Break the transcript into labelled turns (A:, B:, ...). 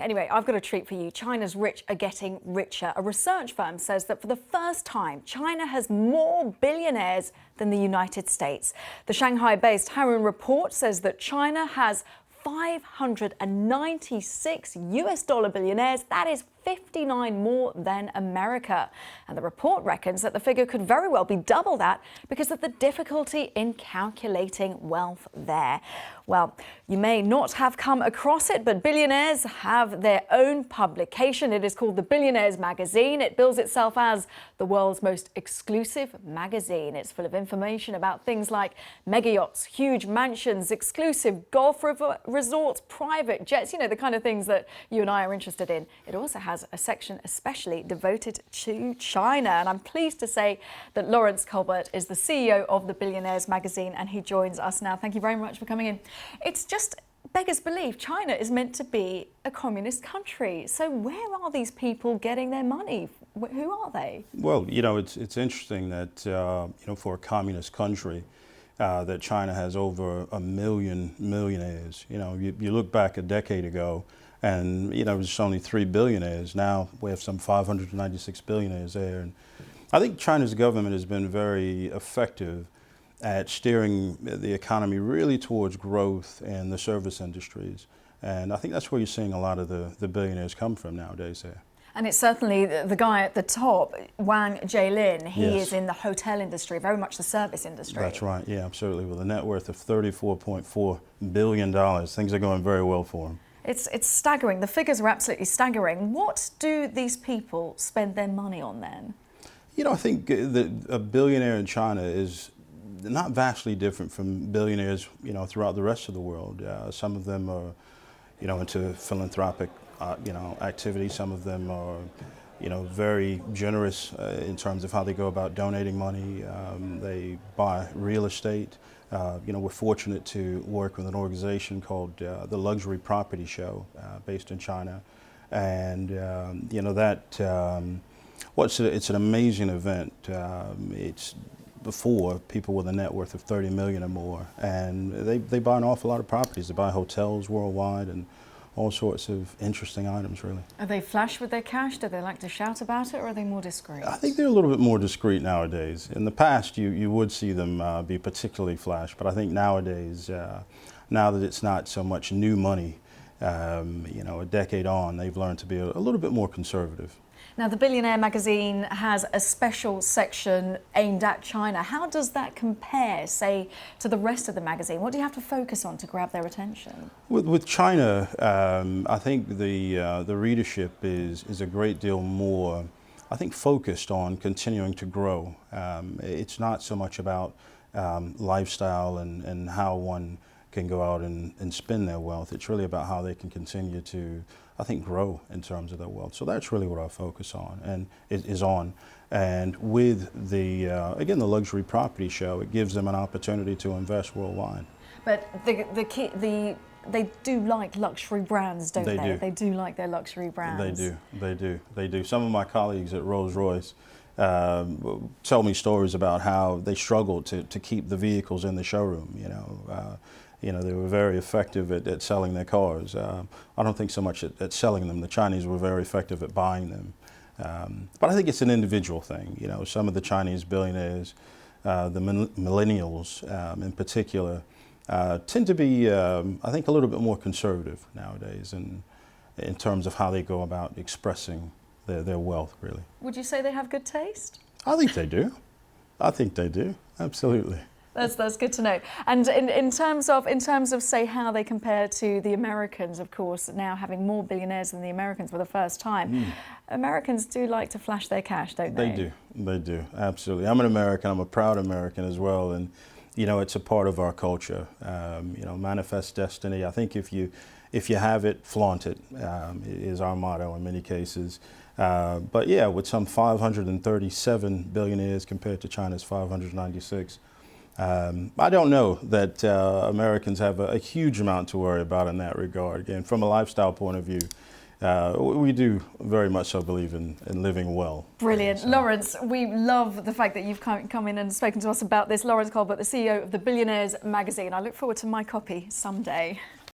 A: Anyway, I've got a treat for you. China's rich are getting richer. A research firm says that for the first time, China has more billionaires than the United States. The Shanghai-based Harun report says that China has 596 US dollar billionaires. That is 59 more than America. And the report reckons that the figure could very well be double that because of the difficulty in calculating wealth there. Well, you may not have come across it, but billionaires have their own publication. It is called the Billionaires magazine. It bills itself as the world's most exclusive magazine. It's full of information about things like mega yachts, huge mansions, exclusive golf resorts, private jets, you know, the kind of things that you and I are interested in. It also has a section especially devoted to China. And I'm pleased to say that Lawrence Colbert is the CEO of the Billionaires magazine, and he joins us now. Thank you very much for coming in. It's just beggars belief. China is meant to be a communist country. So where are these people getting their money? Who are they? Well,
B: you know, it's interesting that, you know, for a communist country, that China has over 1 million millionaires. You know, you look back a decade ago, and you know, it was only 3 billionaires. Now we have some 596 billionaires there. And I think China's government has been very effective at steering the economy really towards growth in the service industries. And I think that's where you're seeing a lot of the billionaires come from nowadays there.
A: And it's certainly the guy at the top, Wang Jaelyn. He
B: Yes.
A: is in the hotel industry, very much the service industry.
B: That's right, yeah, absolutely. With a net worth of $34.4 billion. Things are going very well for him.
A: It's staggering. The figures are absolutely staggering. What do these people spend their money on then?
B: You know, I think a billionaire in China is not vastly different from billionaires, you know, throughout the rest of the world. Some of them are, you know, into philanthropic, you know, activities. Some of them are, you know, very generous in terms of how they go about donating money. They buy real estate. You know, we're fortunate to work with an organization called the Luxury Property Show, based in China, and you know that it's an amazing event. It's for people with a net worth of 30 million or more, and they buy an awful lot of properties. They buy hotels worldwide and all sorts of interesting items, really.
A: Are they flash with their cash? Do they like to shout about it, or are they more discreet?
B: I think they're a little bit more discreet nowadays. In the past, you would see them be particularly flash, but I think nowadays, now that it's not so much new money, you know, a decade on, they've learned to be a little bit more conservative.
A: Now, the Billionaire magazine has a special section aimed at China. How does that compare, say, to the rest of the magazine? What do you have to focus on to grab their attention?
B: With China, I think the readership is a great deal more, I think, focused on continuing to grow. It's not so much about lifestyle and how one can go out and spend their wealth. It's really about how they can continue to, I think, grow in terms of their wealth. So that's really what I focus on and is on. And with the, again, the Luxury Property Show, it gives them an opportunity to invest worldwide.
A: But they do like luxury brands, don't they?
B: Do.
A: They do like their luxury brands.
B: They do. Some of my colleagues at Rolls-Royce tell me stories about how they struggled to keep the vehicles in the showroom, you know. You know, they were very effective at selling their cars. I don't think so much at selling them. The Chinese were very effective at buying them. But I think it's an individual thing. You know, some of the Chinese billionaires, the millennials in particular, tend to be, I think, a little bit more conservative nowadays in terms of how they go about expressing their wealth, really.
A: Would you say they have good taste?
B: I think they do. I think they do, absolutely.
A: That's good to know. And in terms of say how they compare to the Americans, of course, now having more billionaires than the Americans for the first time, Americans do like to flash their cash, don't they?
B: They do, absolutely. I'm an American. I'm a proud American as well, and you know, it's a part of our culture. You know, manifest destiny. I think if you have it, flaunt it, is our motto in many cases. But yeah, with some 537 billionaires compared to China's 596. I don't know that Americans have a huge amount to worry about in that regard. Again, from a lifestyle point of view, we do very much so believe in living well.
A: Brilliant. So. Lawrence, we love the fact that you've come in and spoken to us about this. Lawrence Colbert, the CEO of the Billionaires magazine. I look forward to my copy someday.